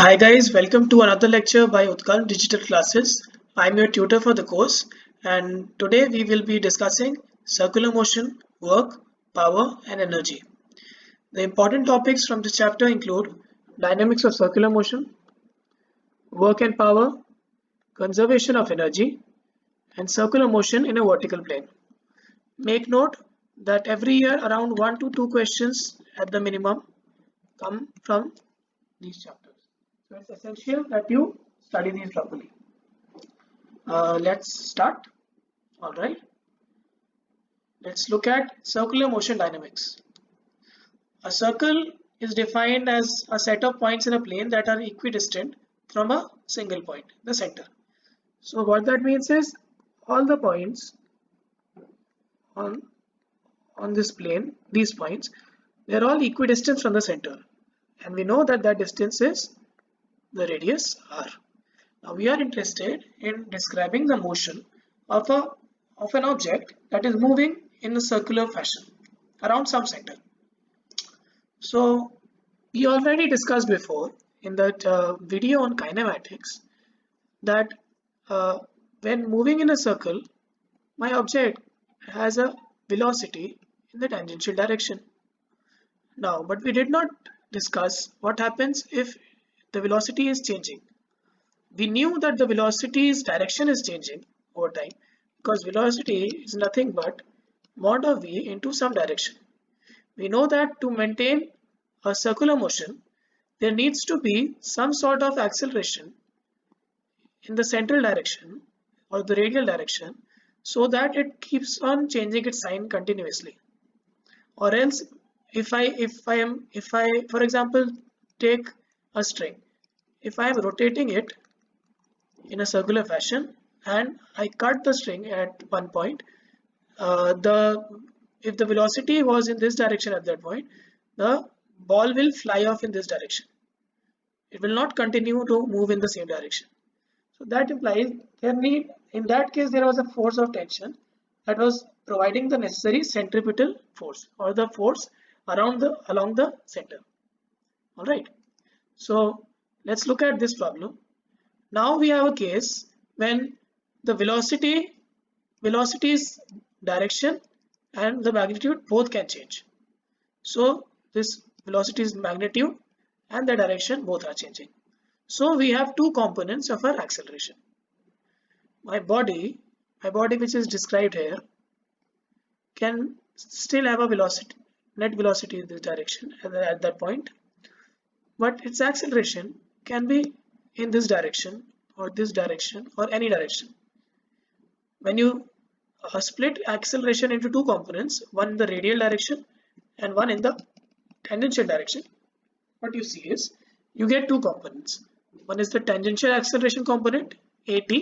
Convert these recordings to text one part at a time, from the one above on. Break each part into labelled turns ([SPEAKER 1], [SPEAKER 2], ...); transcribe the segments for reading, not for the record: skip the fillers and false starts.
[SPEAKER 1] Hi guys, welcome to another lecture by Utkal Digital Classes. I'm your tutor for the course and today we will be discussing circular motion, work, power and energy. The important topics from this chapter include dynamics of circular motion, work and power, conservation of energy and circular motion in a vertical plane. Make note that every year around 1 to 2 questions at the minimum come from these chapters. So it's essential that you study these properly. Let's start. All right. Let's look at circular motion dynamics. A circle is defined as a set of points in a plane that are equidistant from a single point, the center. So what that means is all the points on this plane, these points, they're all equidistant from the center, and we know that that distance is the radius r. Now we are interested in describing the motion of an object that is moving in a circular fashion around some center. So we already discussed before in that video on kinematics that when moving in a circle, my object has a velocity in the tangential direction. Now, but we did not discuss what happens if the velocity is changing. We knew that the velocity's direction is changing over time because velocity is nothing but mod of v into some direction. We know that to maintain a circular motion, there needs to be some sort of acceleration in the central direction or the radial direction so that it keeps on changing its sign continuously. Or else if I for example take a string, if I am rotating it in a circular fashion and I cut the string at one point, if the velocity was in this direction at that point, the ball will fly off in this direction. It will not continue to move in the same direction. So that implies in that case there was a force of tension that was providing the necessary centripetal force or the force along the center. All right. So let's look at this problem. Now we have a case when the velocity's direction and the magnitude both can change. So this velocity's magnitude and the direction both are changing. So we have two components of our acceleration. My body which is described here can still have a net velocity in this direction at that point, but its acceleration can be in this direction or any direction. When you split acceleration into two components, one in the radial direction and one in the tangential direction, what you see is you get two components. One is the tangential acceleration component AT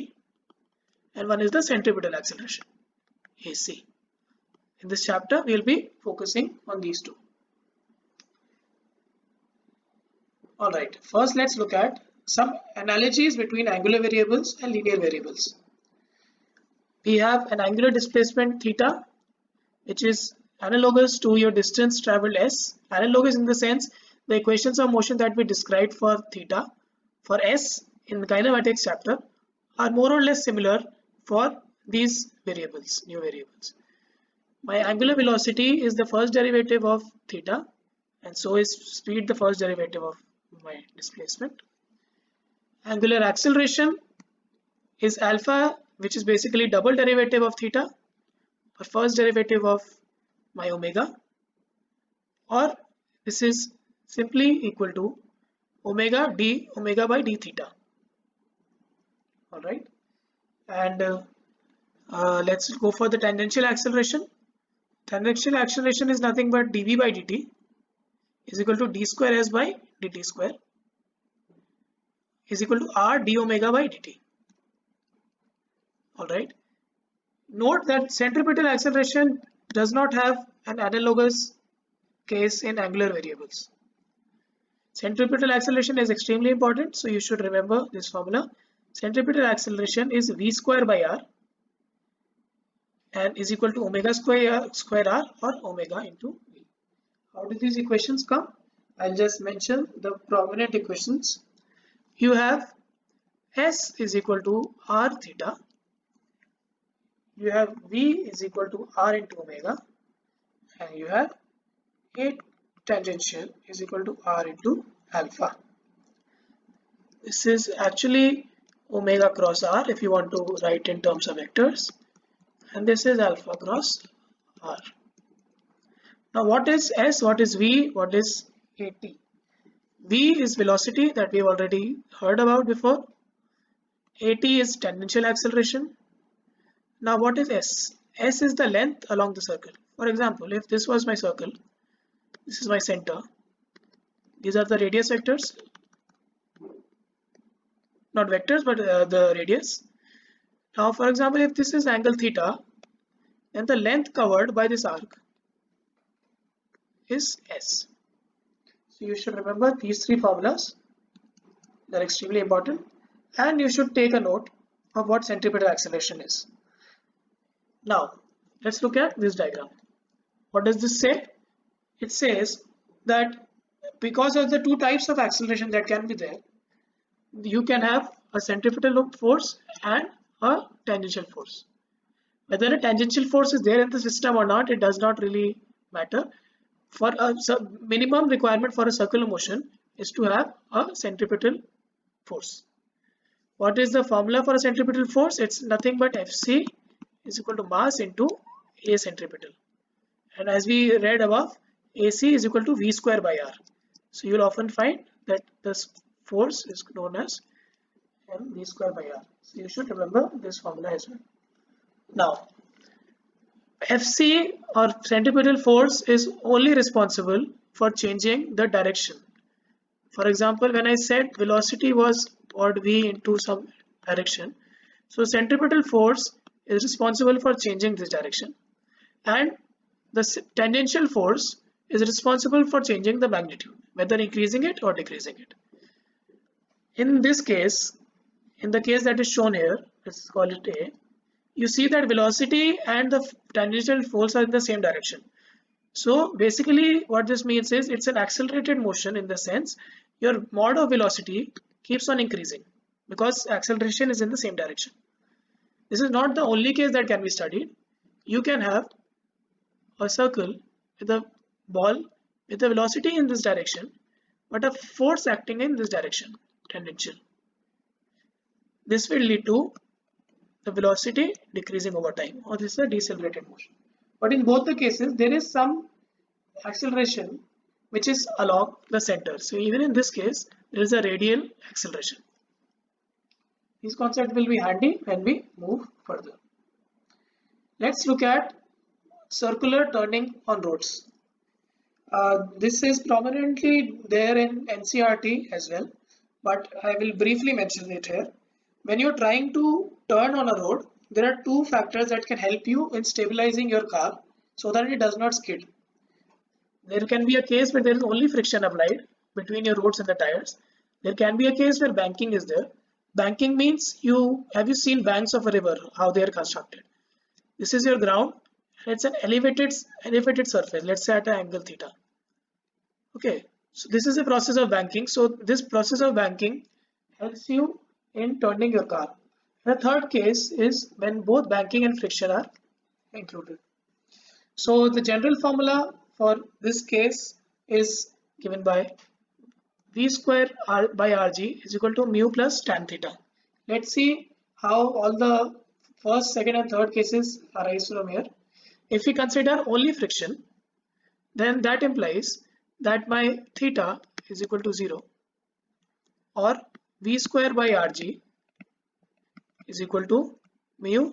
[SPEAKER 1] and one is the centripetal acceleration AC. In this chapter we will be focusing on these two. Alright, first let's look at some analogies between angular variables and linear variables. We have an angular displacement theta which is analogous to your distance traveled s. Analogous in the sense the equations of motion that we described for theta for s in the kinematics chapter are more or less similar for these variables, new variables. My angular velocity is the first derivative of theta and so is speed the first derivative of my displacement. Angular acceleration is alpha, which is basically double derivative of theta or first derivative of my omega, or this is simply equal to omega by d theta. All right, and let's go for the tangential acceleration. Tangential acceleration is nothing but dv by dt is equal to d square s by dt square is equal to r d omega by dt. All right. Note that centripetal acceleration does not have an analogous case in angular variables. Centripetal acceleration is extremely important, so you should remember this formula. Centripetal acceleration is v square by r and is equal to omega square r or omega into v. How do these equations come? I'll just mention the prominent equations. you have S is equal to R theta, you have V is equal to R into omega, and you have A tangential is equal to R into alpha. This is actually omega cross R if you want to write in terms of vectors, and this is alpha cross R. Now what is S, what is V, what is AT? V is velocity that we've already heard about before. AT is tangential acceleration. Now what is S? S is the length along the circle. For example, if this was my circle, this is my center, these are the radius vectors, not vectors but the radius. Now for example, if this is angle theta, then the length covered by this arc is S. So you should remember these three formulas, they're extremely important, and you should take a note of what centripetal acceleration is. Now let's look at this diagram. What does this say? It says that because of the two types of acceleration that can be there, you can have a centripetal force and a tangential force. Whether a tangential force is there in the system or not, it does not really matter. For a minimum requirement for a circular motion is to have a centripetal force. What is the formula for a centripetal force? It's nothing but Fc is equal to mass into A centripetal. And as we read above, AC is equal to V square by R. So you will often find that this force is known as mv square by R. So you should remember this formula as well. Now, Fc or centripetal force is only responsible for changing the direction. For example, when I said velocity was poured V into some direction, so centripetal force is responsible for changing this direction, and the tangential force is responsible for changing the magnitude, whether increasing it or decreasing it. In this case, in the case that is shown here, let's call it A, you see that velocity and the tangential force are in the same direction. So basically what this means is it's an accelerated motion, in the sense your mod of velocity keeps on increasing because acceleration is in the same direction. This is not the only case that can be studied. You can have a circle with a ball with a velocity in this direction but a force acting in this direction, tangential. This will lead to the velocity decreasing over time, or this is a decelerated motion. But in both the cases, there is some acceleration which is along the center. So even in this case, there is a radial acceleration. These concepts will be handy when we move further. Let's look at circular turning on roads. This is prominently there in NCERT as well, but I will briefly mention it here. When you're trying to turn on a road, there are two factors that can help you in stabilizing your car so that it does not skid. There can be a case where there is only friction applied between your roads and the tires. There can be a case where banking is there. Banking means have you seen banks of a river, how they are constructed? This is your ground and it's an elevated surface, let's say at an angle theta. Okay, so this is a process of banking. So this process of banking helps you in turning your car. The third case is when both banking and friction are included. So the general formula for this case is given by V square R by Rg is equal to mu plus tan theta. Let's see how all the first, second and third cases arise from here. If we consider only friction, then that implies that my theta is equal to 0, or V square by Rg is equal to mu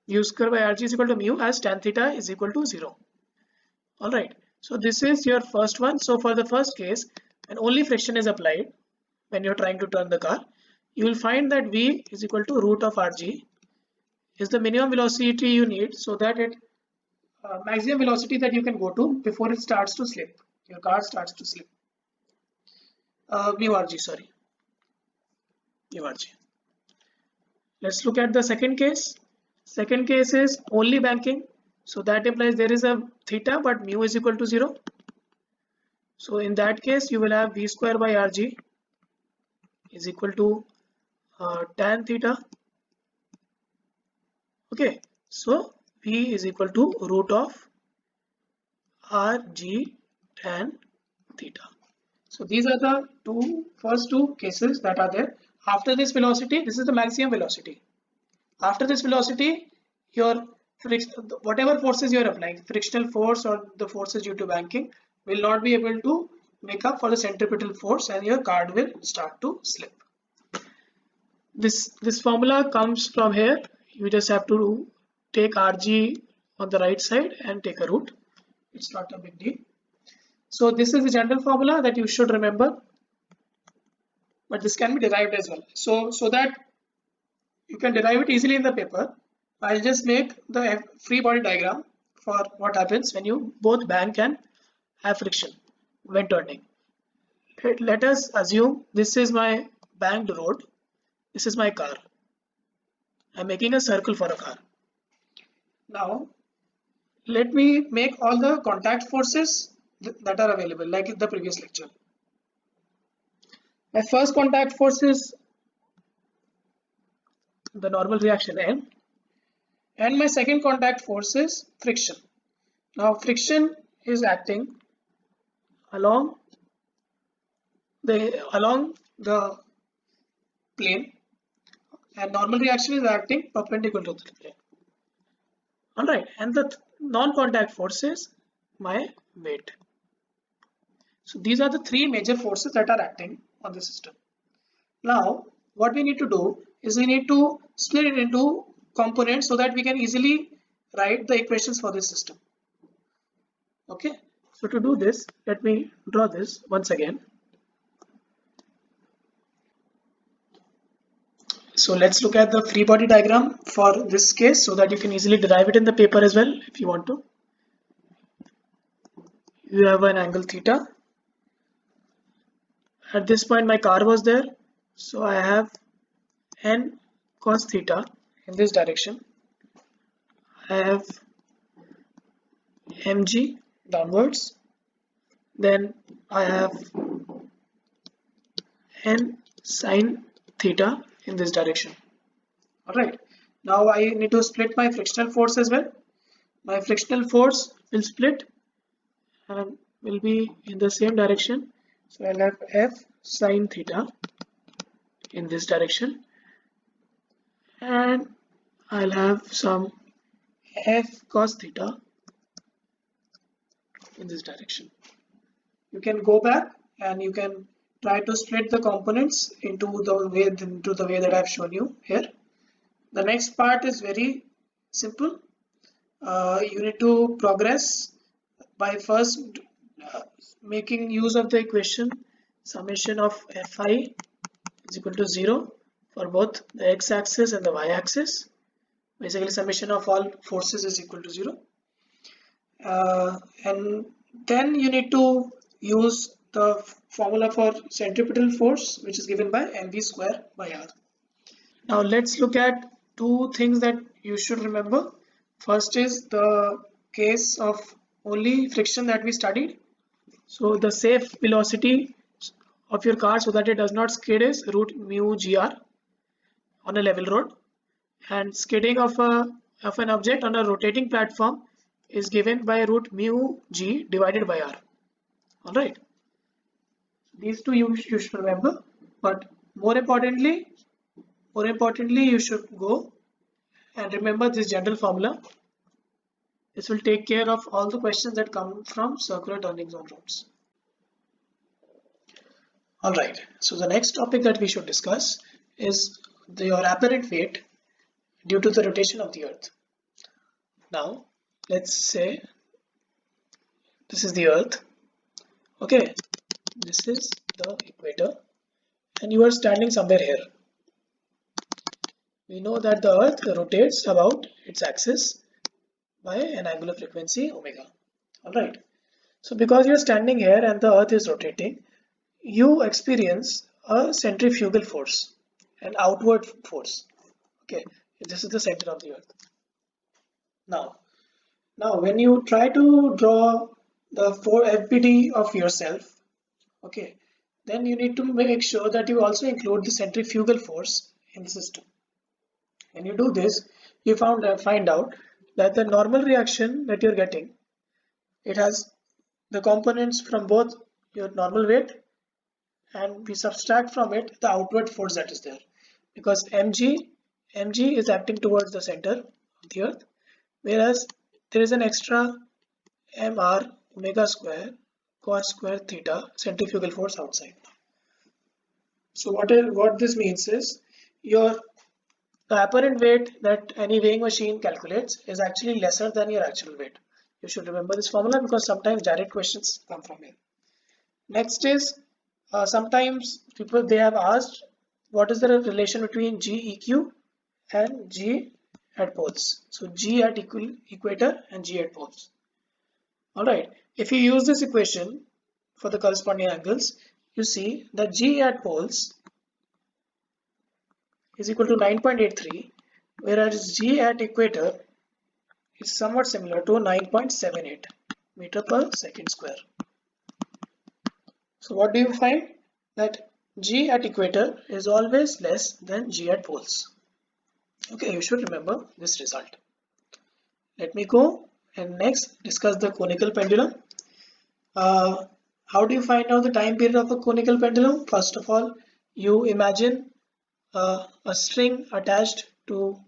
[SPEAKER 1] u square by Rg is equal to mu as tan theta is equal to 0. Alright, so this is your first one. So for the first case, when only friction is applied when you're trying to turn the car, you will find that V is equal to root of Rg is the minimum velocity you need so that it maximum velocity that you can go to before it starts to slip, your car starts to slip. Mu Rg, sorry, mu Rg. Let's look at the second case. Second case is only banking, so that implies there is a theta but mu is equal to 0. So in that case, you will have V square by Rg is equal to tan theta. Okay, so V is equal to root of Rg tan theta. So these are the first two cases that are there. After this velocity, this is the maximum velocity. After this velocity, your whatever forces you are applying, frictional force or the forces due to banking, will not be able to make up for the centripetal force, and your card will start to slip. This formula comes from here. You just have to take Rg on the right side and take a root. It's not a big deal. So this is the general formula that you should remember, but this can be derived as well. So that you can derive it easily in the paper, I'll just make the free body diagram for what happens when you both bank and have friction when turning. Let us assume this is my banked road, this is my car. I'm making a circle for a car. Now let me make all the contact forces that are available, like in the previous lecture. My first contact force is the normal reaction N, and my second contact force is friction. Now friction is acting along the plane, and normal reaction is acting perpendicular to the plane. Alright, and the non-contact force is my weight. So these are the three major forces that are acting on the system. Now what we need to do is we need to split it into components so that we can easily write the equations for this system. Okay, so to do this, let me draw this once again. So let's look at the free body diagram for this case so that you can easily derive it in the paper as well if you want to. You have an angle theta. At this point my car was there, so I have n cos theta in this direction. I have mg downwards, then I have n sine theta in this direction. Alright, now I need to split my frictional force as well. My frictional force will split and will be in the same direction. So I'll have f sine theta in this direction, and I'll have some f cos theta in this direction. You can go back and you can try to split the components into the way that I've shown you here. The next part is very simple. You need to progress by first making use of the equation summation of fi is equal to 0 for both the x-axis and the y-axis. Basically summation of all forces is equal to 0, and then you need to use the formula for centripetal force, which is given by mv square by r. Now let's look at two things that you should remember. First is the case of only friction that we studied. So the safe velocity of your car so that it does not skid is root mu gr on a level road, and skidding of an object on a rotating platform is given by root mu g divided by r. Alright, these two you should remember, but more importantly you should go and remember this general formula. This will take care of all the questions that come from circular turnings on roads. Alright, so the next topic that we should discuss is your apparent weight due to the rotation of the earth. Now let's say this is the earth. Okay, this is the equator and you are standing somewhere here. We know that the earth rotates about its axis by an angular frequency omega. Alright, so because you are standing here and the earth is rotating, you experience a centrifugal force, an outward force. Okay, this is the center of the earth. Now when you try to draw the for FBD of yourself, okay, then you need to make sure that you also include the centrifugal force in the system. When you do this, you find out that the normal reaction that you're getting, it has the components from both your normal weight, and we subtract from it the outward force that is there, because mg is acting towards the center of the earth, whereas there is an extra mr omega square cos square theta centrifugal force outside. So what this means is your the apparent weight that any weighing machine calculates is actually lesser than your actual weight. You should remember this formula because sometimes direct questions come from here. Next is sometimes people they have asked what is the relation between GEQ and G at poles. So G at equator and G at poles. Alright, if you use this equation for the corresponding angles, you see that G at poles is equal to 9.83, whereas G at equator is somewhat similar to 9.78 meter per second square. So what do you find? That G at equator is always less than G at poles. Okay, you should remember this result. Let me go and next discuss the conical pendulum. How do you find out the time period of a conical pendulum? First of all, you imagine a string attached to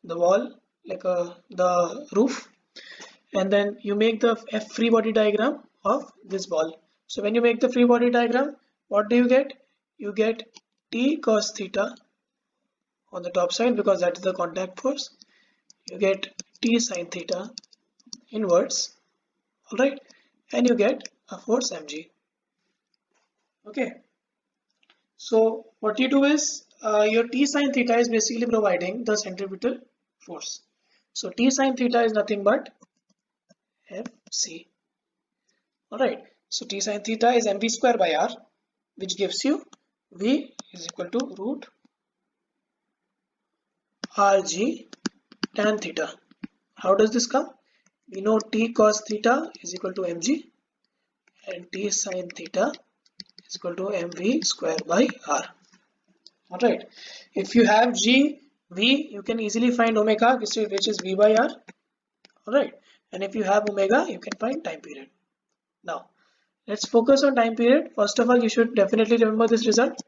[SPEAKER 1] the wall, like the roof, and then you make the free body diagram of this ball. So when you make the free body diagram, what do you get? You get T cos theta on the top side because that is the contact force. You get T sin theta inwards, alright, and you get a force mg. Okay, so what you do is your T sin theta is basically providing the centripetal force. So T sin theta is nothing but Fc. Alright, so T sin theta is mv square by r, which gives you V is equal to root Rg tan theta. How does this come? We know T cos theta is equal to mg and T sin theta is equal to mv square by r. Alright, if you have G, V, you can easily find omega, which is V by r. Alright, and if you have omega, you can find time period. Now, let's focus on time period. First of all, you should definitely remember this result.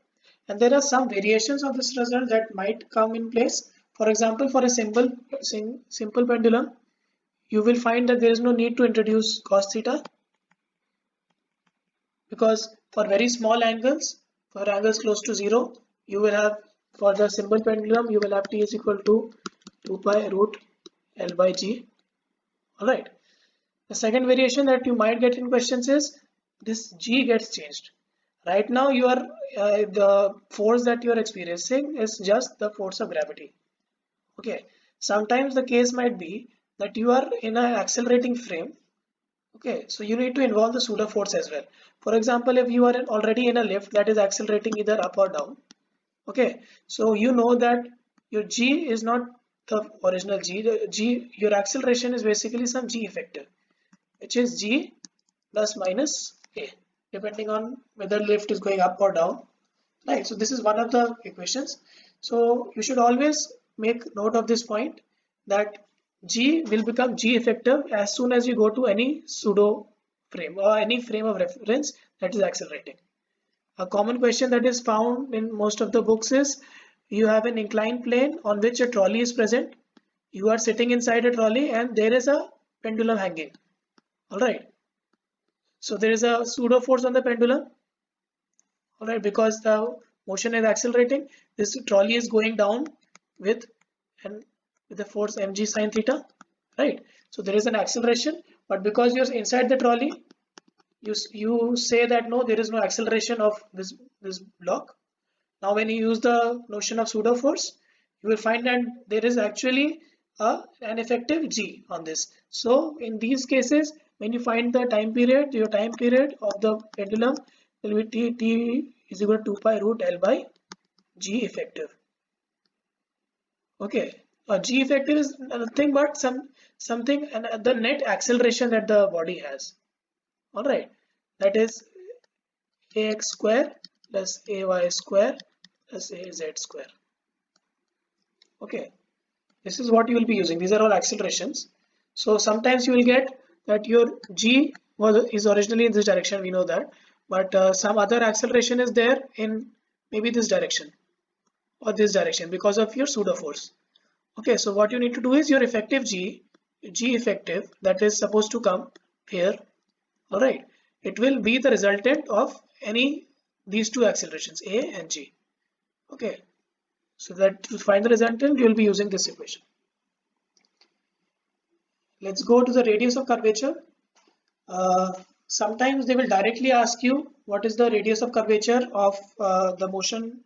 [SPEAKER 1] And there are some variations of this result that might come in place. For example, for a simple pendulum, you will find that there is no need to introduce cos theta, because for very small angles, for angles close to 0, you will have, for the simple pendulum, you will have T is equal to 2 pi root L by G. Alright. The second variation that you might get in questions is this G gets changed. Right now you are the force that you are experiencing is just the force of gravity. Okay, sometimes the case might be that you are in an accelerating frame. Okay, so you need to involve the pseudo force as well. For example, if you are already in a lift that is accelerating either up or down, okay, so you know that your G is not the original G. Your acceleration is basically some G effective, which is G plus minus A, depending on whether lift is going up or down, right? So this is one of the equations. So you should always make note of this point, that G will become G effective as soon as you go to any pseudo frame or any frame of reference that is accelerating. A common question that is found in most of the books is, you have an inclined plane on which a trolley is present. You are sitting inside a trolley and there is a pendulum hanging. Alright. So there is a pseudo force on the pendulum. Alright, because the motion is accelerating, this trolley is going down with the force mg sin theta. Right. So there is an acceleration, but because you're inside the trolley, you say that no, there is no acceleration of this block. Now when you use the notion of pseudo force, you will find that there is actually an effective G on this. So in these cases, when you find the time period, your time period of the pendulum will be T is equal to 2 pi root L by G effective. Okay, G effective is nothing but something and the net acceleration that the body has. All right, that is ax square plus ay square plus az square. Okay, this is what you will be using. These are all accelerations. So sometimes you will get that your g is originally in this direction, we know that, but some other acceleration is there in maybe this direction or this direction because of your pseudo force. Okay, so what you need to do is your effective g effective that is supposed to come here. All right, it will be the resultant of any these two accelerations a and g. Okay, so that to find the resultant you will be using this equation. Let's go to the radius of curvature. Sometimes they will directly ask you what is the radius of curvature of the motion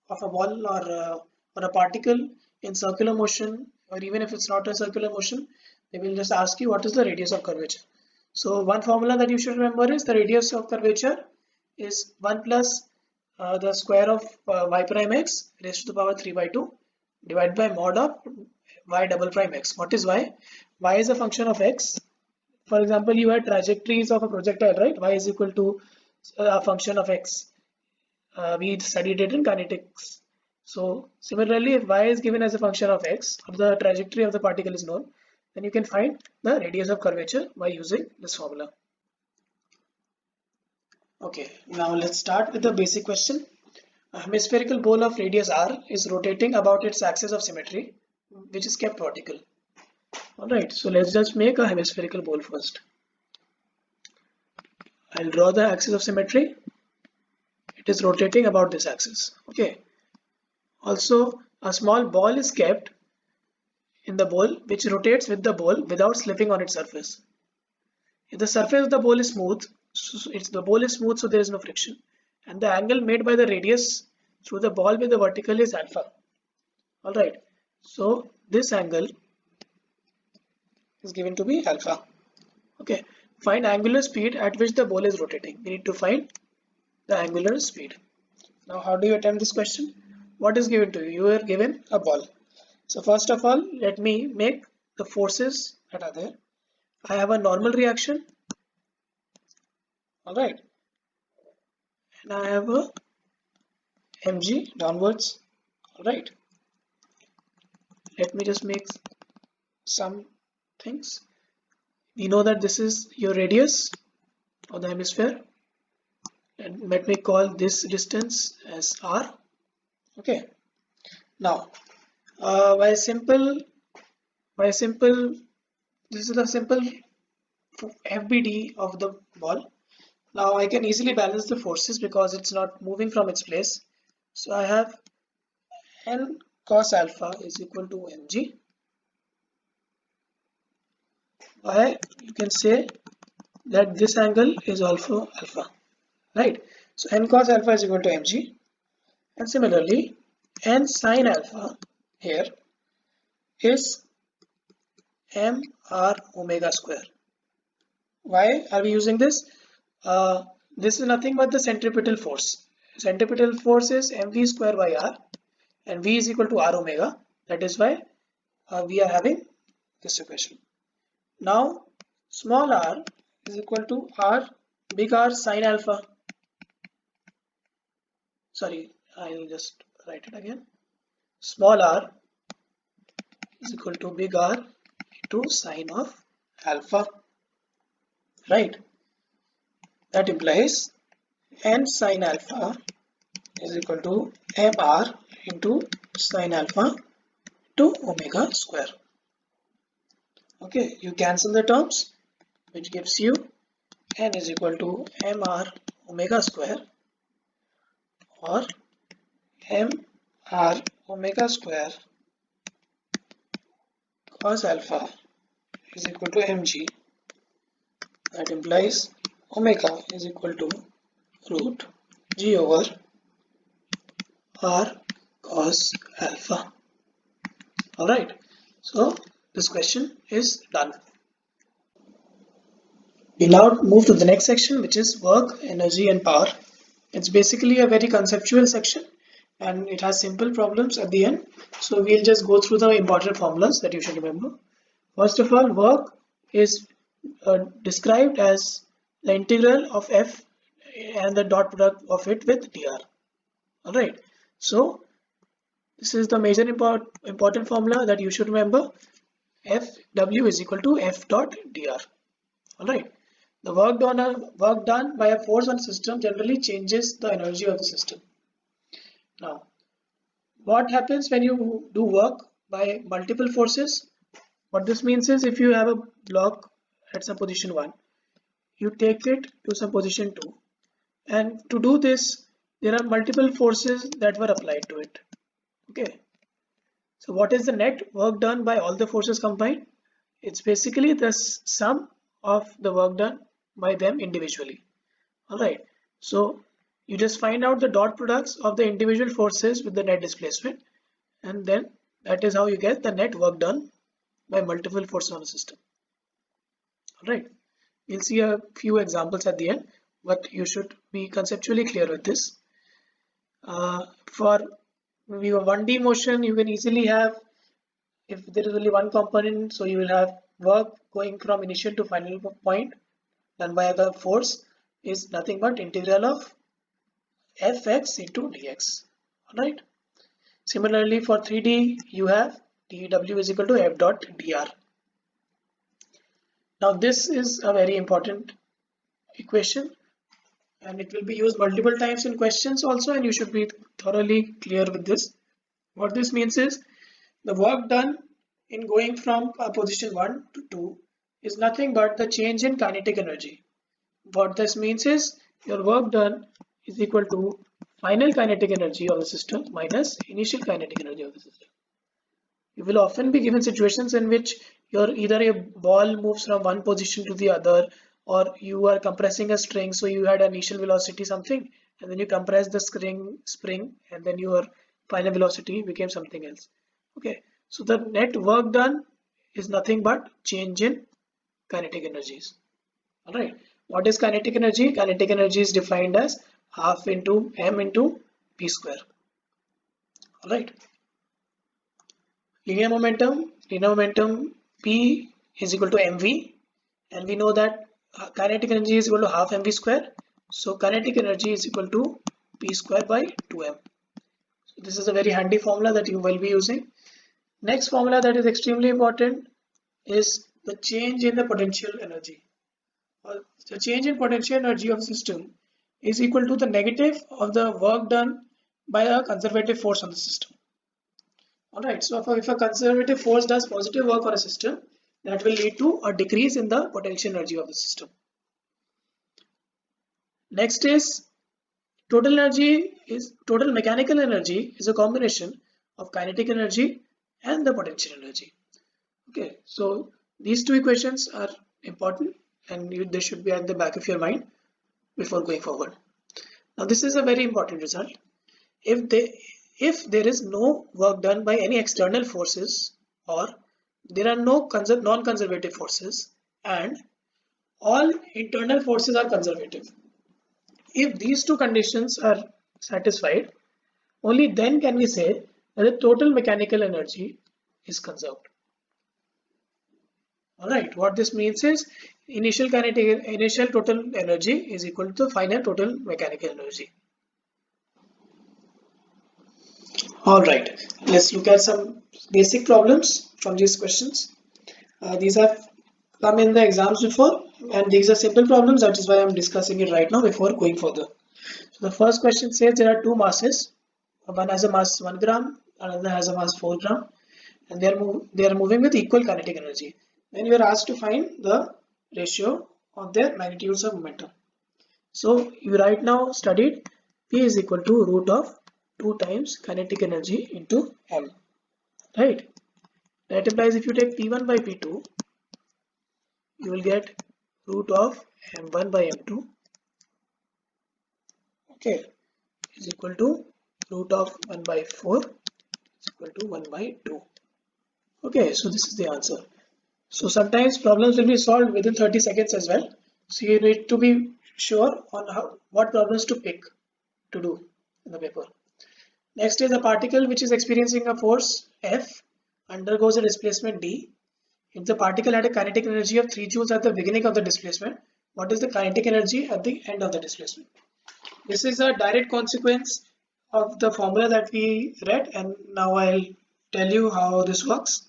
[SPEAKER 1] of a ball or a particle in circular motion, or even if it's not a circular motion, they will just ask you what is the radius of curvature. So one formula that you should remember is the radius of curvature is 1 plus the square of y prime x raised to the power 3 by 2 divided by mod of y double prime x. What is y? Y is a function of x. For example, you had trajectories of a projectile, right? Y is equal to a function of x. We studied it in kinetics. So similarly, if y is given as a function of x, or the trajectory of the particle is known, then you can find the radius of curvature by using this formula. Okay, now let's start with the basic question. A hemispherical ball of radius r is rotating about its axis of symmetry, which is kept vertical. Alright, so let's just make a hemispherical ball first. I'll draw the axis of symmetry. It is rotating about this axis. Okay. Also, a small ball is kept in the ball which rotates with the ball without slipping on its surface. If the surface of the ball is smooth, so there is no friction, and the angle made by the radius through the ball with the vertical is alpha. Alright, so this angle is given to be alpha. Okay, find angular speed at which the ball is rotating. We need to find the angular speed. Now how do you attempt this question? What is given to you? You are given a ball. So first of all, let me make the forces that are there. I have a normal reaction. Alright, and I have a mg downwards. Alright, let me just make some things. We know that this is your radius of the hemisphere, and let me call this distance as r. Okay, now this is the simple FBD of the ball. Now I can easily balance the forces because it's not moving from its place. So I have n cos alpha is equal to mg. You can say that this angle is also alpha, right? So n cos alpha is equal to mg, and similarly n sin alpha here is mr omega square. Why are we using this? This is nothing but the centripetal force. Centripetal force is mv square by r, and v is equal to r omega. That is why we are having this equation. Now small r is equal to r big R sin alpha. Sorry, I'll just write it again. Small r is equal to big R into sine of alpha, right? That implies n sin alpha is equal to mr into sine alpha to omega square. Okay, you cancel the terms, which gives you n is equal to mr omega square, or mr omega square cos alpha is equal to mg. That implies omega is equal to root g over r cos alpha. Alright, so this question is done. We now move to the next section, which is work, energy and power. It's basically a very conceptual section and it has simple problems at the end. So we'll just go through the important formulas that you should remember. First of all, work is described as the integral of F and the dot product of it with dr. Alright, so this is the major important formula that you should remember. Fw is equal to F dot dr. Alright, the work done by a force on system generally changes the energy of the system. Now, what happens when you do work by multiple forces? What this means is, if you have a block at some position 1, you take it to some position 2, and to do this there are multiple forces that were applied to it. Okay, so what is the net work done by all the forces combined? It's basically the sum of the work done by them individually. Alright, so you just find out the dot products of the individual forces with the net displacement, and then that is how you get the net work done by multiple forces on a system. Alright, we'll see a few examples at the end, but you should be conceptually clear with this. For maybe a 1D motion, you can easily have, if there is only one component, so you will have work going from initial to final point done by the force is nothing but integral of Fx into dx. Alright. Similarly, for 3D, you have dw is equal to F dot dr. Now this is a very important equation, and it will be used multiple times in questions also, and you should be thoroughly clear with this. What this means is, the work done in going from position 1 to 2 is nothing but the change in kinetic energy. What this means is, your work done is equal to final kinetic energy of the system minus initial kinetic energy of the system. You will often be given situations in which either a ball moves from one position to the other, or you are compressing a string, so you had initial velocity something, and then you compress the spring, and then your final velocity became something else. Okay, so the net work done is nothing but change in kinetic energies. Alright, what is kinetic energy? Kinetic energy is defined as half into m into p square. Alright, linear momentum p is equal to mv, and we know that kinetic energy is equal to half mv square, so kinetic energy is equal to p square by 2m. So this is a very handy formula that you will be using. Next formula that is extremely important is the change in the potential energy. The change in potential energy of the system is equal to the negative of the work done by a conservative force on the system. Alright, so if a conservative force does positive work on a system, that will lead to a decrease in the potential energy of the system. Next is total mechanical energy is a combination of kinetic energy and the potential energy. Okay, so these two equations are important, and they should be at the back of your mind before going forward. Now this is a very important result. If there is no work done by any external forces, or there are no non-conservative forces, and all internal forces are conservative, if these two conditions are satisfied, only then can we say that the total mechanical energy is conserved. Alright, what this means is, initial total energy is equal to final total mechanical energy. Alright, let's look at some basic problems from these questions. These have come in the exams before, and these are simple problems, that is why I am discussing it right now before going further. So the first question says there are two masses. One has a mass 1 gram, another has a mass 4 gram, and they are moving with equal kinetic energy. Then you are asked to find the ratio of their magnitudes of momentum. So you right now studied P is equal to root of 2 times kinetic energy into m. Right? That implies if you take P1 by P2, you will get root of m1 by m2. Okay, is equal to root of 1 by 4 is equal to 1 by 2. Okay, so this is the answer. So sometimes problems will be solved within 30 seconds as well. So you need to be sure on what problems to pick to do in the paper. Next is a particle which is experiencing a force F undergoes a displacement d. If the particle had a kinetic energy of 3 joules at the beginning of the displacement, what is the kinetic energy at the end of the displacement. This is a direct consequence of the formula that we read, and now I'll tell you how this works.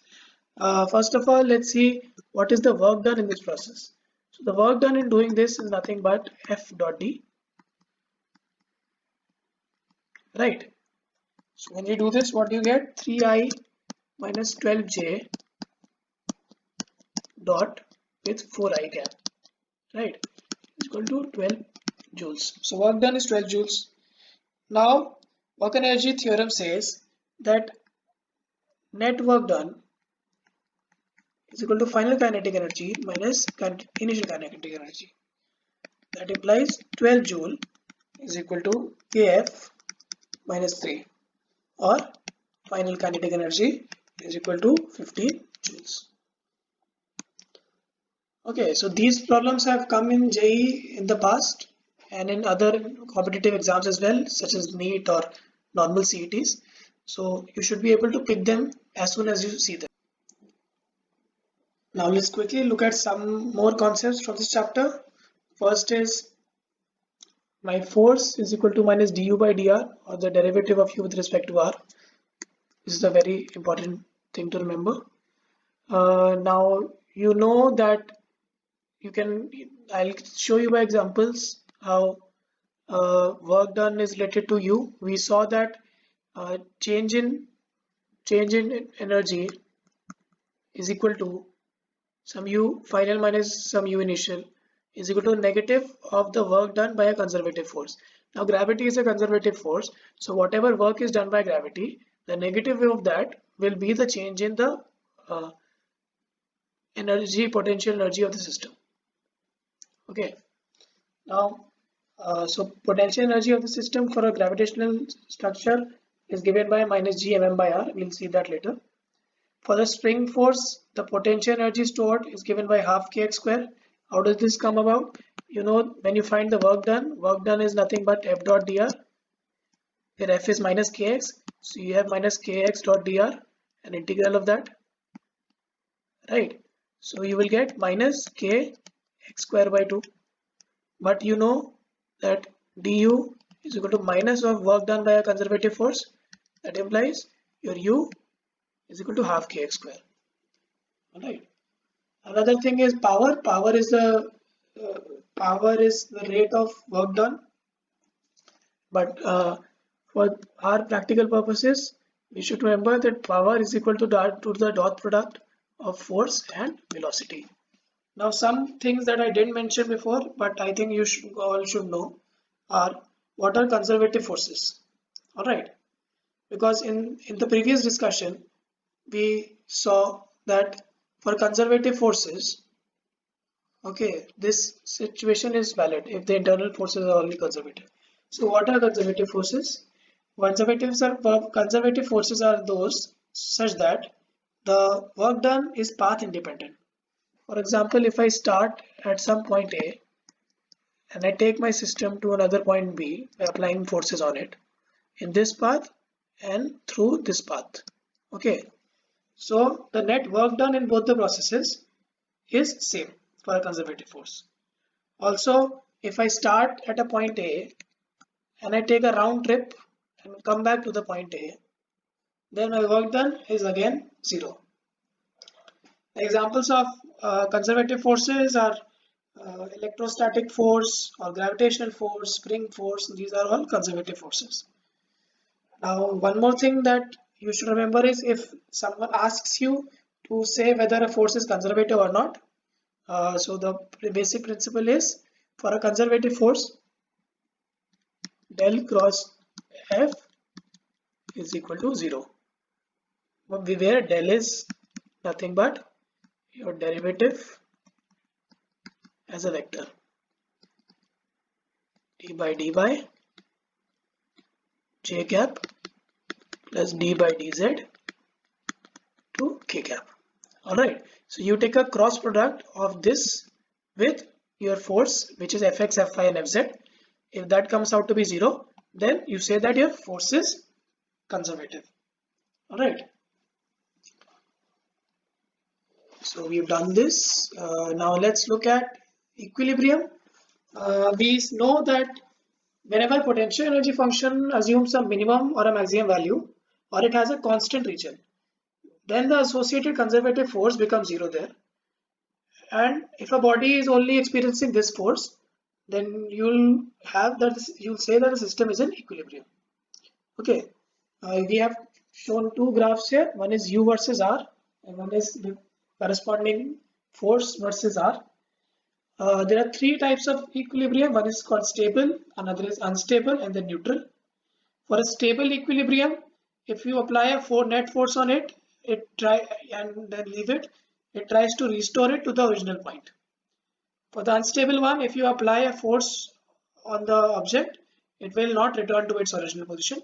[SPEAKER 1] First of all, let's see what is the work done in this process. So the work done in doing this is nothing but F dot D, right? So when you do this, what do you get? 3I minus 12J dot with 4I gap, right? It's equal to 12 joules. So work done is 12 joules. Now, work energy theorem says that net work done is equal to final kinetic energy minus initial kinetic energy. That implies 12 joule is equal to kF minus 3, or final kinetic energy is equal to 15 joules. Okay, so these problems have come in JEE in the past and in other competitive exams as well, such as NEET or normal CETs. So you should be able to pick them as soon as you see them. Now let's quickly look at some more concepts from this chapter. First is my force is equal to minus du by dr, or the derivative of u with respect to r. This is a very important thing to remember. Now you know that I'll show you by examples how work done is related to u. We saw that change in energy is equal to some u final minus some u initial is equal to negative of the work done by a conservative force. Now gravity is a conservative force, so whatever work is done by gravity, the negative of that will be the change in the potential energy of the system. Okay, now so potential energy of the system for a gravitational structure is given by minus g mm by r. We'll see that later. For the spring force, the potential energy stored is given by half kx square. How does this come about? You know, when you find the work done is nothing but F dot dr, where F is minus kx. So you have minus kx dot dr, an integral of that, right? So you will get minus k x square by 2. But you know that du is equal to minus of work done by a conservative force. That implies your u is equal to half kx square. Alright. Another thing is power. Power is the rate of work done. But for our practical purposes, we should remember that power is equal to the dot product of force and velocity. Now, some things that I didn't mention before, but I think you all should know, are what are conservative forces. All right, because in the previous discussion, we saw that for conservative forces, okay, this situation is valid if the internal forces are only conservative. So what are conservative forces? Conservative forces are those such that the work done is path independent. For example, if I start at some point A and I take my system to another point B by applying forces on it in this path and through this path. Okay, so the net work done in both the processes is same for a conservative force. Also, if I start at a point A and I take a round trip and come back to the point A, then my work done is again 0. Examples of conservative forces are electrostatic force or gravitational force, spring force. These are all conservative forces. Now, one more thing that you should remember is if someone asks you to say whether a force is conservative or not. So the basic principle is for a conservative force, del cross F is equal to 0. Where del is nothing but your derivative as a vector, d by j cap plus d by dz to k cap. Alright, so you take a cross product of this with your force, which is fx, fy and fz. If that comes out to be 0, then you say that your force is conservative. Alright, so we've done this. Now let's look at Equilibrium, we know that whenever potential energy function assumes a minimum or a maximum value, or it has a constant region, then the associated conservative force becomes zero there. And if a body is only experiencing this force, then you'll say that the system is in equilibrium. Okay, we have shown two graphs here. One is U versus R, and one is the corresponding force versus R. There are three types of equilibrium. One is called stable, another is unstable, and then neutral. For a stable equilibrium, if you apply a net force on it, and then leave it, it tries to restore it to the original point. For the unstable one, if you apply a force on the object, it will not return to its original position.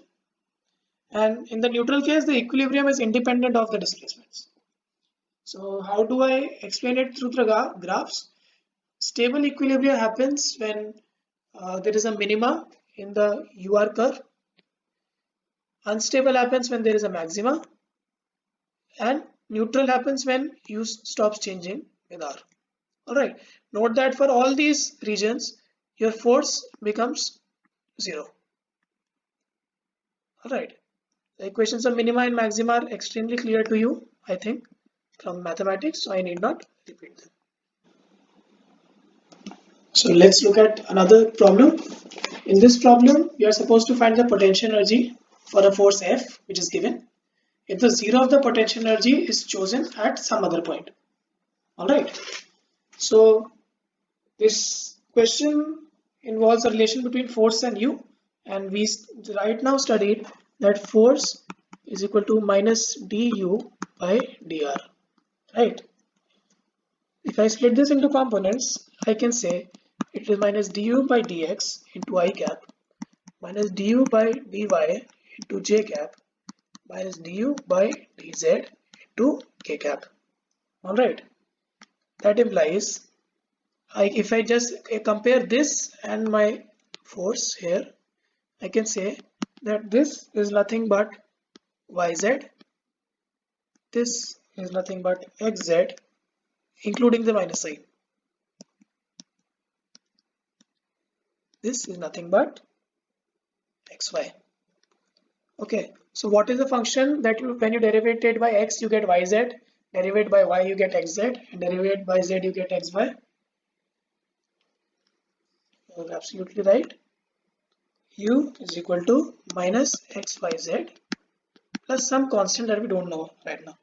[SPEAKER 1] And in the neutral case, the equilibrium is independent of the displacements. So how do I explain it through the graphs? Stable equilibrium happens when there is a minima in the UR curve. Unstable happens when there is a maxima, and neutral happens when U stops changing with R. Alright, note that for all these regions, your force becomes zero. Alright, the equations of minima and maxima are extremely clear to you, I think, from mathematics, so I need not repeat them. So let's look at another problem. In this problem, we are supposed to find the potential energy for a force F, which is given, if the zero of the potential energy is chosen at some other point. Alright, so this question involves a relation between force and U, and we right now studied that force is equal to minus du by dr, right? If I split this into components, I can say it is minus du by dx into I cap minus du by dy into j cap minus du by dz into k cap. Alright, that implies if I just compare this and my force here, I can say that this is nothing but yz, this is nothing but xz, including the minus sign. This is nothing but xy. Okay, so what is the function that when you derivate it by x you get yz, derivate by y you get xz, and derivate by z you get xy? You're absolutely right. U is equal to minus xyz plus some constant that we don't know right now.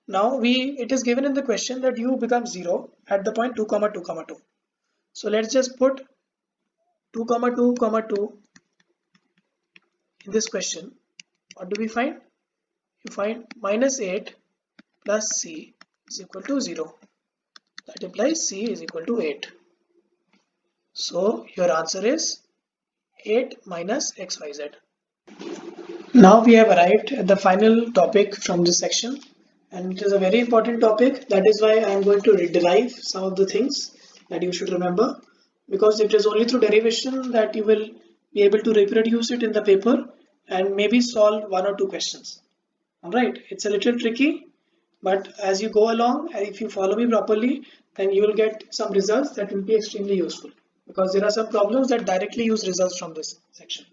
[SPEAKER 1] Now it is given in the question that u becomes 0 at the point 2 comma 2 comma 2. So let's just put 2 comma 2 comma 2 in this question. What do we find? You find minus 8 plus c is equal to 0. That implies c is equal to 8. So your answer is 8 minus xyz. Now we have arrived at the final topic from this section, and it is a very important topic. That is why I am going to derive some of the things that you should remember, because it is only through derivation that you will be able to reproduce it in the paper and maybe solve one or two questions. Alright, it's a little tricky, but as you go along, if you follow me properly, then you will get some results that will be extremely useful, because there are some problems that directly use results from this section.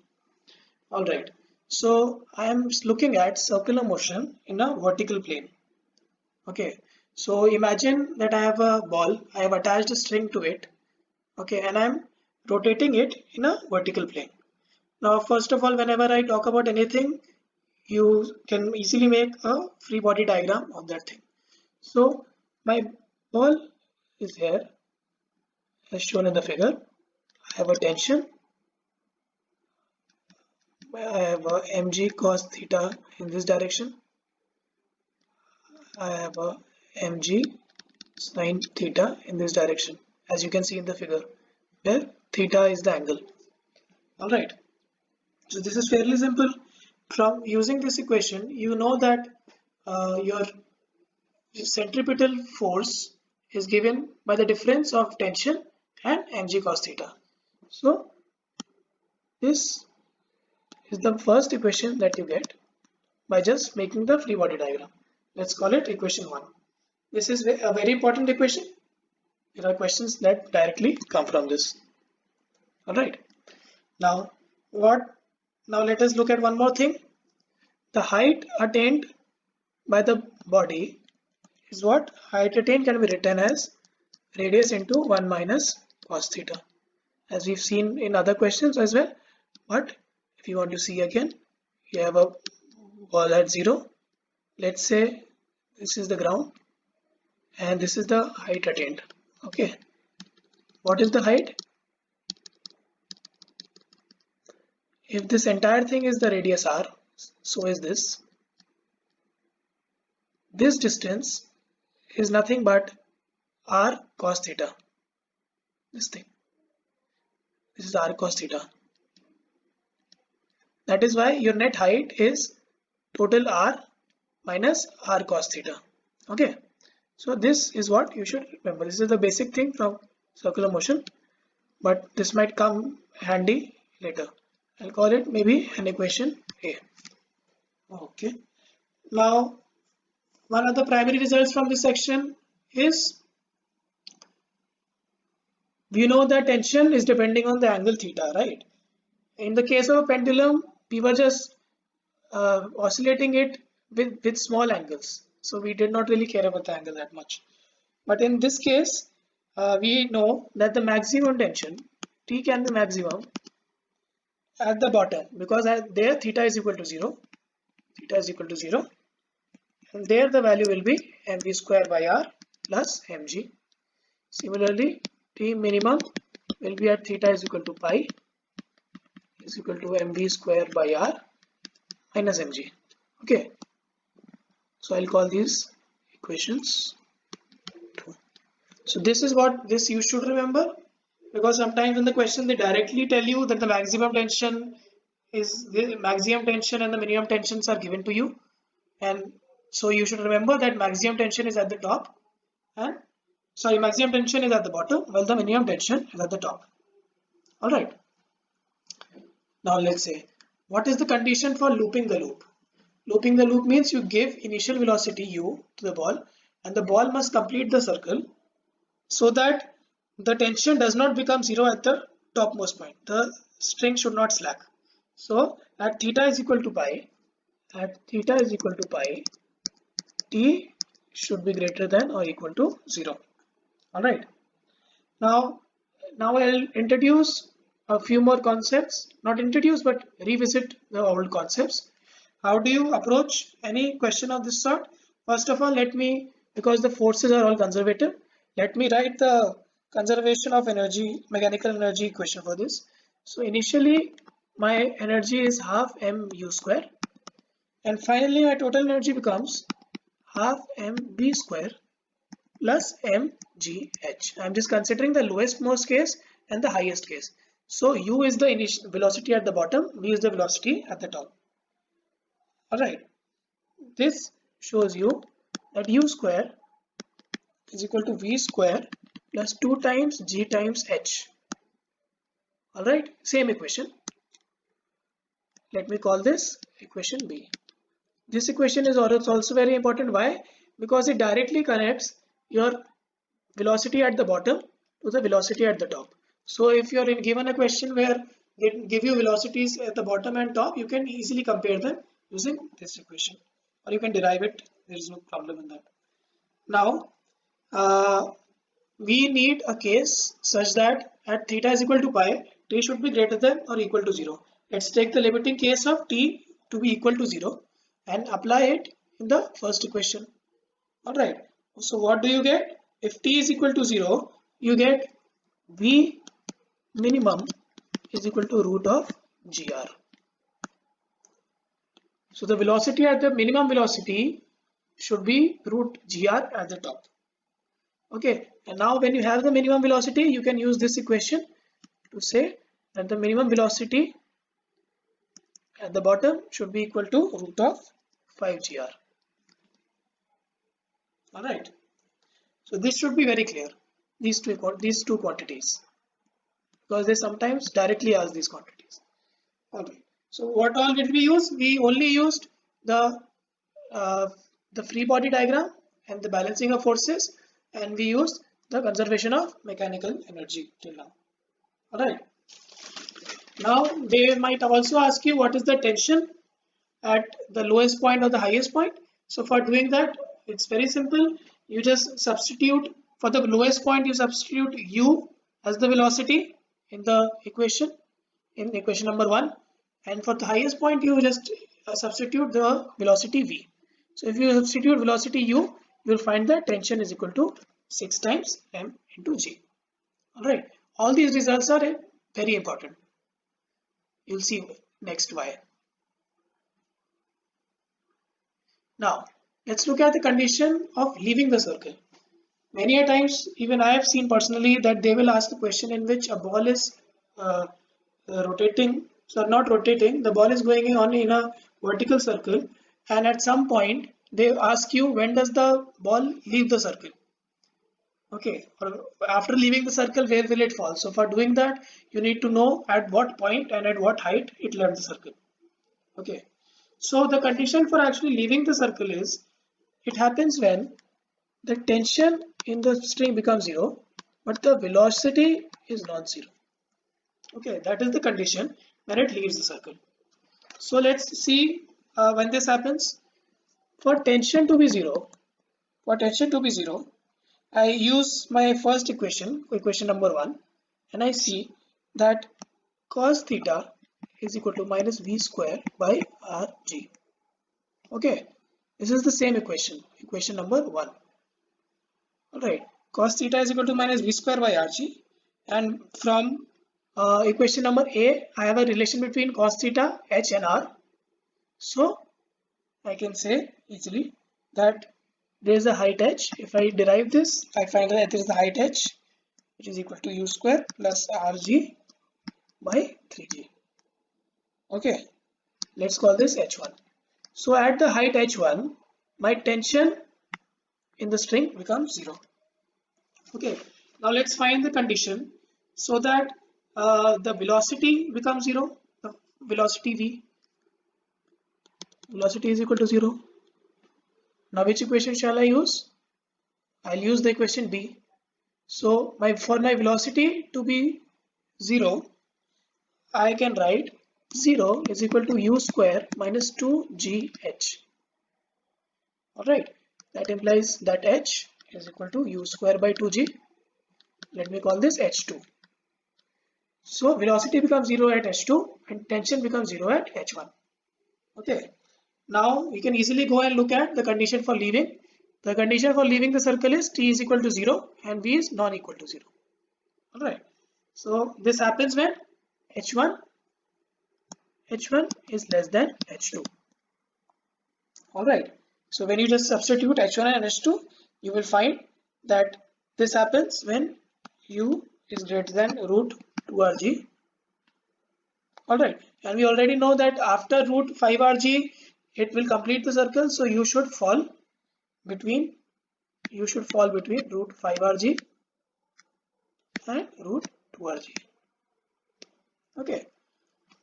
[SPEAKER 1] Alright, so I am looking at circular motion in a vertical plane. Okay, so imagine that I have a ball, I have attached a string to it, okay, and I am rotating it in a vertical plane. Now first of all, whenever I talk about anything, you can easily make a free body diagram of that thing. So my ball is here as shown in the figure. I have a tension, I have a mg cos theta in this direction, I have a mg sin theta in this direction, as you can see in the figure, where theta is the angle. Alright, so this is fairly simple. From using this equation, you know that your centripetal force is given by the difference of tension and mg cos theta. So this is the first equation that you get by just making the free body diagram. Let's call it equation 1. This is a very important equation. There are questions that directly come from this. All right. Now, now let us look at one more thing. The height attained by the body is what? Height attained can be written as radius into 1 minus cos theta, as we've seen in other questions as well. But if you want to see again, you have a wall at 0. Let's say this is the ground and this is the height attained. Okay, what is the height? If this entire thing is the radius r, so is this. This distance is nothing but r cos theta. This thing. This is r cos theta. That is why your net height is total r minus r cos theta. Okay. So this is what you should remember. This is the basic thing from circular motion, but this might come handy later. I'll call it maybe an equation A. Okay. Now, one of the primary results from this section is we know that tension is depending on the angle theta, right? In the case of a pendulum, we were just oscillating it with small angles. So we did not really care about the angle that much. But in this case, we know that the maximum tension, T can be maximum at the bottom, because there theta is equal to 0. Theta is equal to 0. And there the value will be mv square by r plus mg. Similarly, T minimum will be at theta is equal to pi is equal to mv square by r minus mg. Okay. So I'll call these equations 2. So this is what this you should remember, because sometimes in the question they directly tell you that the maximum tension and the minimum tensions are given to you, and so you should remember that maximum tension is at the top and maximum tension is at the bottom while the minimum tension is at the top. All right. Now let's say, what is the condition for looping the loop? Looping the loop means you give initial velocity u to the ball and the ball must complete the circle so that the tension does not become 0 at the topmost point. The string should not slack. So at theta is equal to pi, T should be greater than or equal to 0. All right. Now I'll introduce a few more concepts, not introduce but revisit the old concepts. How do you approach any question of this sort? First of all, because the forces are all conservative, let me write the conservation of energy, mechanical energy equation for this. So initially my energy is half mu square, and finally my total energy becomes half mv square plus mgh. I'm just considering the lowest most case and the highest case. So u is the initial velocity at the bottom, v is the velocity at the top. Alright, this shows you that u square is equal to v square plus 2 times g times h. Alright, same equation. Let me call this equation B. This equation is also very important. Why? Because it directly connects your velocity at the bottom to the velocity at the top. So if you're given a question where they give you velocities at the bottom and top, you can easily compare them using this equation, or you can derive it. There is no problem in that. Now we need a case such that at theta is equal to pi, t should be greater than or equal to 0. Let's take the limiting case of t to be equal to 0 and apply it in the first equation. Alright, so what do you get? If t is equal to 0, you get v minimum is equal to root of gr. So the velocity at the minimum velocity should be root gr at the top. Okay, and now when you have the minimum velocity, you can use this equation to say that the minimum velocity at the bottom should be equal to root of 5gr. All right. So this should be very clear. These two quantities, because they sometimes directly ask these quantities. Okay. So what all did we use? We only used the free body diagram and the balancing of forces, and we used the conservation of mechanical energy till now. Alright. Now they might also ask you what is the tension at the lowest point or the highest point. So for doing that, it's very simple. You just substitute for the lowest point, you substitute u as the velocity in the equation, in equation number 1, and for the highest point you just substitute the velocity v. So if you substitute velocity u, you will find that tension is equal to 6 times m into g. Alright, all these results are very important. You'll see next why. Now let's look at the condition of leaving the circle. Many a times, even I have seen personally, that they will ask a question in which a ball is rotating, so not rotating, the ball is going on in a vertical circle, and at some point they ask you when does the ball leave the circle. Okay, or after leaving the circle, where will it fall? So for doing that, you need to know at what point and at what height it left the circle. Okay, so the condition for actually leaving the circle is, it happens when the tension in the string becomes 0 but the velocity is non-zero. Okay, that is the condition when it leaves the circle. So let's see when this happens. For tension to be 0, I use my first equation, equation number 1, and I see that cos theta is equal to minus v square by rg. Okay, this is the same equation, equation number 1. Alright, cos theta is equal to minus v square by rg, and from equation number A, I have a relation between cos theta, h and r. So I can say easily that there is a height h. If I derive this, I find that there is a height h, which is equal to u square plus rg by 3g. Okay, let's call this h1. So at the height h1, my tension in the string becomes 0. Okay, now let's find the condition so that the velocity becomes 0, the velocity v, velocity is equal to 0. Now which equation shall I use? I'll use the equation b. So for my velocity to be 0, I can write 0 is equal to u square minus 2gh. Alright, that implies that h is equal to u square by 2g. Let me call this h2. So velocity becomes 0 at h2 and tension becomes 0 at h1. Okay, now we can easily go and look at the condition for leaving. The condition for leaving the circle is t is equal to 0 and v is non-equal to 0. Alright, so this happens when h1 is less than h2. Alright, so when you just substitute h1 and h2, you will find that this happens when u is greater than root 2rg. Alright, and we already know that after root 5rg it will complete the circle, so you should fall between root 5rg and root 2rg. Okay,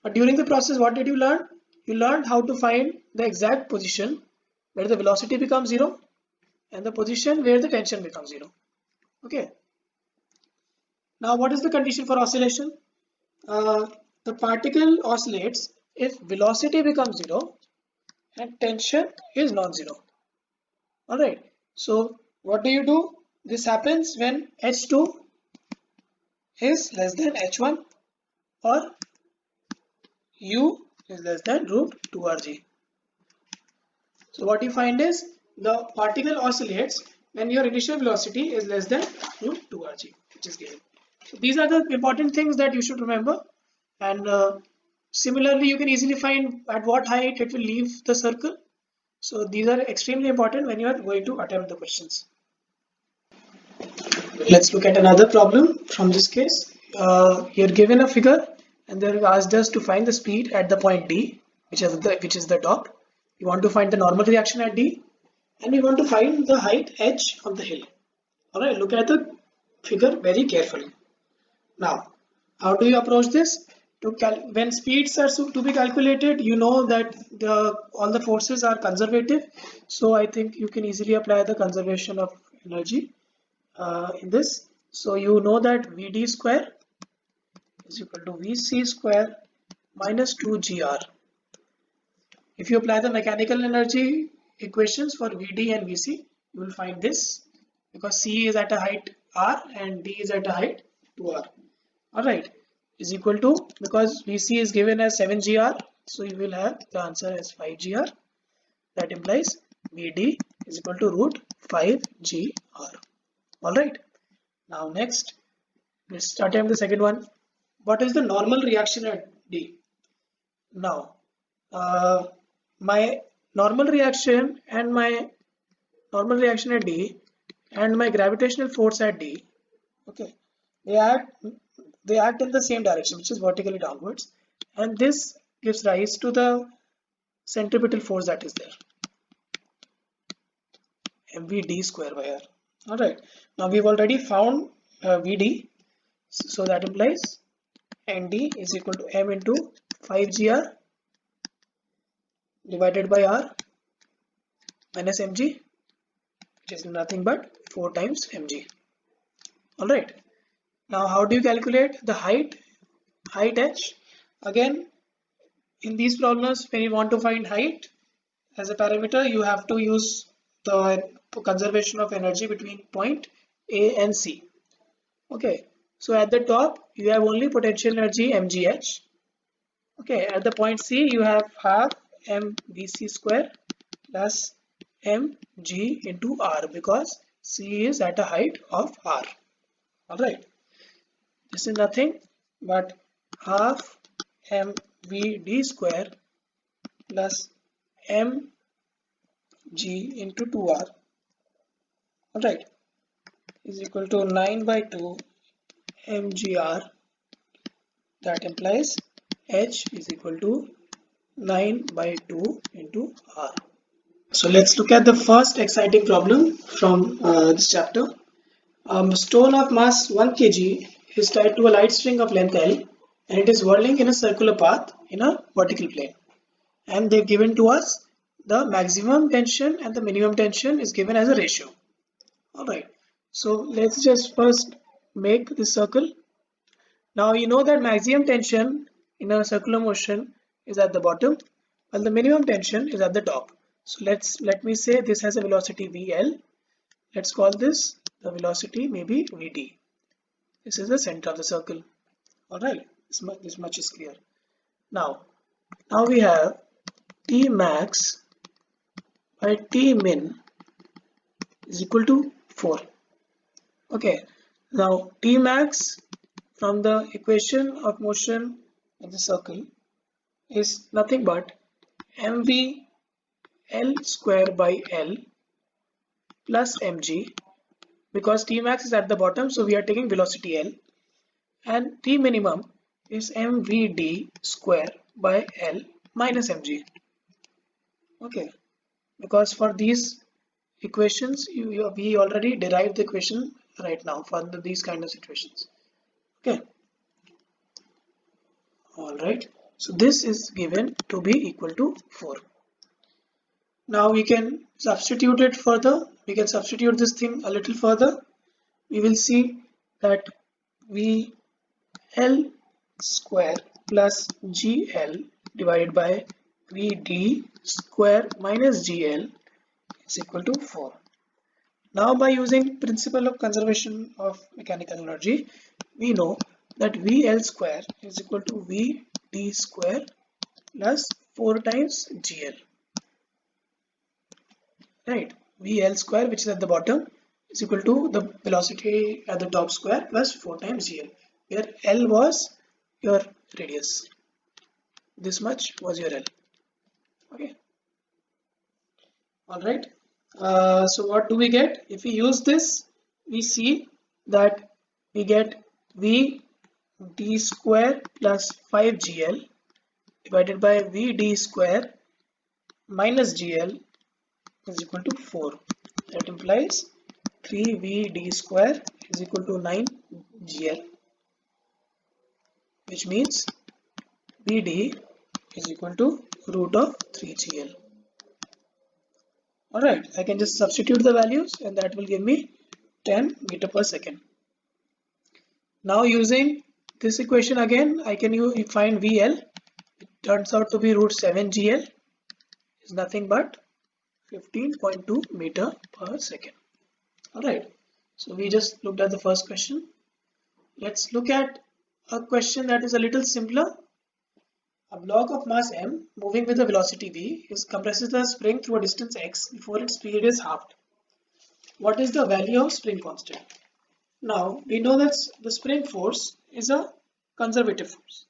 [SPEAKER 1] but during the process, what did you learn? You learned how to find the exact position where the velocity becomes 0 and the position where the tension becomes 0. Okay, now what is the condition for oscillation? The particle oscillates if velocity becomes 0 and tension is non-zero. Alright, so what do? This happens when h2 is less than h1 or u is less than root 2rg. So what you find is the particle oscillates when your initial velocity is less than root 2rg, which is given. So these are the important things that you should remember, and similarly you can easily find at what height it will leave the circle. So these are extremely important when you are going to attempt the questions. Let's look at another problem from this case. You're given a figure and they've asked us to find the speed at the point D, which is the top. You want to find the normal reaction at D, and we want to find the height h of the hill. Alright, look at the figure very carefully. Now, how do you approach this? When speeds are to be calculated, you know that all the forces are conservative, so I think you can easily apply the conservation of energy in this. So you know that Vd square is equal to Vc square minus 2gr. If you apply the mechanical energy equations for Vd and Vc, you will find this, because C is at a height r and D is at a height 2r. Alright, is equal to, because Vc is given as 7gr, so you will have the answer as 5gr. That implies Vd is equal to root 5gr. Alright, now next, let's start with the second one. What is the normal reaction at D? Now, my normal reaction at D and my gravitational force at D, okay, they act in the same direction, which is vertically downwards, and this gives rise to the centripetal force that is there, mvd square by r. All right, now we've already found vd, so that implies nd is equal to m into 5gr divided by r minus mg, which is nothing but 4 times mg. All right, now how do you calculate the height h? Again, in these problems, when you want to find height as a parameter, you have to use the conservation of energy between point A and C. Okay, so at the top you have only potential energy mgh. Okay, at the point C you have half mvc square plus mg into r, because C is at a height of r. All right, this is nothing but half mvd square plus mg into 2r, all right, is equal to 9 by 2 mgr. That implies h is equal to 9 by 2 into r. So let's look at the first exciting problem from this chapter. A stone of mass 1 kg is tied to a light string of length L, and it is whirling in a circular path in a vertical plane. And they've given to us the maximum tension and the minimum tension is given as a ratio. Alright, so let's just first make the circle. Now you know that maximum tension in a circular motion is at the bottom, while the minimum tension is at the top. So let me say this has a velocity VL. Let's call this the velocity maybe Vd. This is the center of the circle. Alright, this much is clear. Now we have T max by T min is equal to 4. Okay, now T max from the equation of motion of the circle is nothing but mv L square by L plus mg, because T max is at the bottom, so we are taking velocity L, and T minimum is mvd square by L minus mg. Okay, because for these equations we already derived the equation right now for these kind of situations. Okay, all right, so this is given to be equal to 4. Now we can substitute it further. We can substitute this thing a little further. We will see that VL square plus GL divided by VD square minus GL is equal to 4. Now by using principle of conservation of mechanical energy, we know that VL square is equal to VD square plus 4 times GL. Right, VL square, which is at the bottom, is equal to the velocity at the top square plus 4 times GL, where L was your radius. This much was your L. Okay. All right. So what do we get? If we use this, we see that we get VD square plus 5GL divided by VD square minus GL is equal to 4. That implies 3VD square is equal to 9GL, which means VD is equal to root of 3GL. Alright, I can just substitute the values and that will give me 10 meter per second. Now using this equation again, I can find VL. It turns out to be root 7 GL is nothing but 15.2 meter per second. Alright, so we just looked at the first question. Let's look at a question that is a little simpler. A block of mass m moving with a velocity v compresses the spring through a distance x before its speed is halved. What is the value of spring constant? Now we know that the spring force is a conservative force.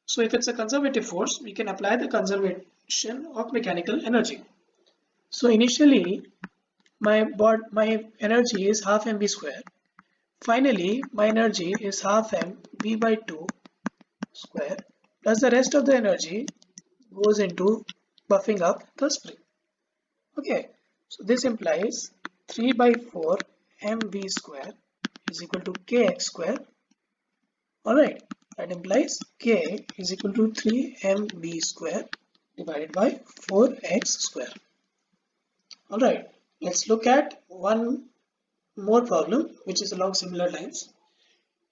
[SPEAKER 1] So if it's a conservative force, we can apply the conservation of mechanical energy. So initially my energy is half mv square. Finally my energy is half m v by 2 square plus the rest of the energy goes into buffing up the spring. Okay, so this implies 3 by 4 mv square is equal to kx square. Alright, that implies k is equal to 3 mv square divided by 4x square. Alright, let's look at one more problem which is along similar lines.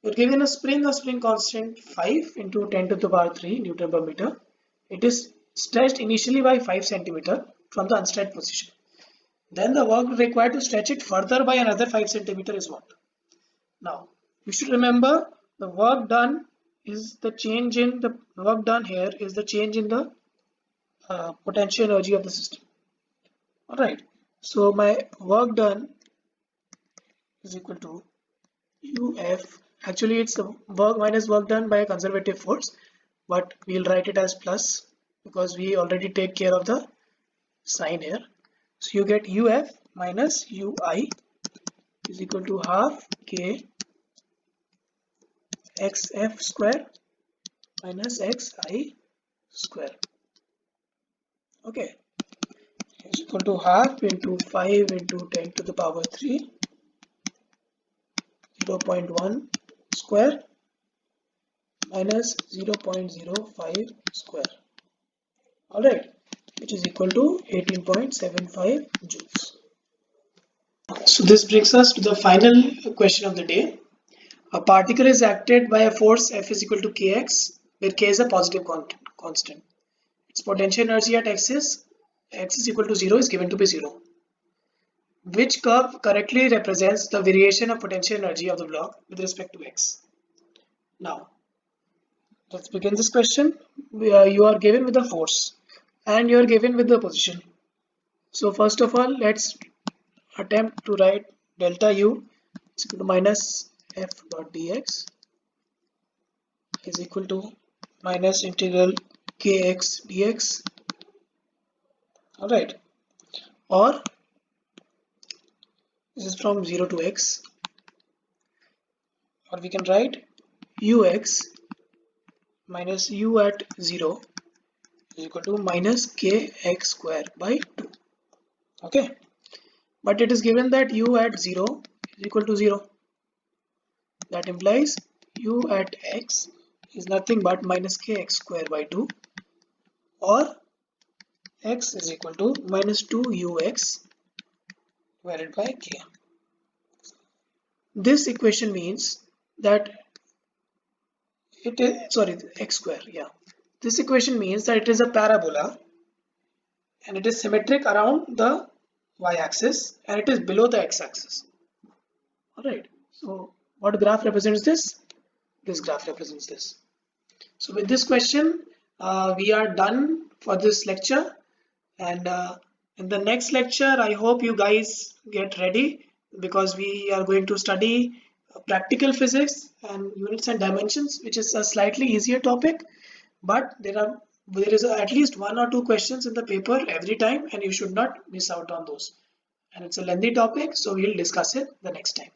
[SPEAKER 1] You're given a spring constant 5 into 10 to the power 3 Newton per meter. It is stretched initially by 5 centimeter from the unstretched position. Then the work required to stretch it further by another 5 centimeter is what? Now, you should remember the work done is the change in the work done here is the change in the potential energy of the system. Alright, so my work done is equal to UF. Actually, it's the work minus work done by a conservative force, but we'll write it as plus because we already take care of the sign here. So you get UF minus UI is equal to half K XF square minus XI square. Okay, is equal to half into 5 into 10 to the power 3 0.1 square minus 0.05 square. Alright, which is equal to 18.75 joules. So this brings us to the final question of the day. A particle is acted by a force F is equal to kx, where k is a positive constant. Its potential energy at x is equal to 0 is given to be 0. Which curve correctly represents the variation of potential energy of the block with respect to x? Now, let's begin this question. You are given with the force and you are given with the position. So first of all, let's attempt to write delta u is equal to minus f dot dx is equal to minus integral kx dx. Alright, or this is from 0 to x, or we can write ux minus u at 0 is equal to minus kx square by 2. Okay, but it is given that u at 0 is equal to 0. That implies u at x is nothing but minus kx square by 2, or x is equal to minus 2ux divided by k. This equation means that it is x square. Yeah, this equation means that it is a parabola and it is symmetric around the y-axis and it is below the x-axis. Alright, so what graph represents this? This graph represents this. So with this question, we are done for this lecture, and in the next lecture I hope you guys get ready, because we are going to study practical physics and units and dimensions, which is a slightly easier topic, but there is at least 1 or 2 questions in the paper every time and you should not miss out on those, and it's a lengthy topic, so we'll discuss it the next time.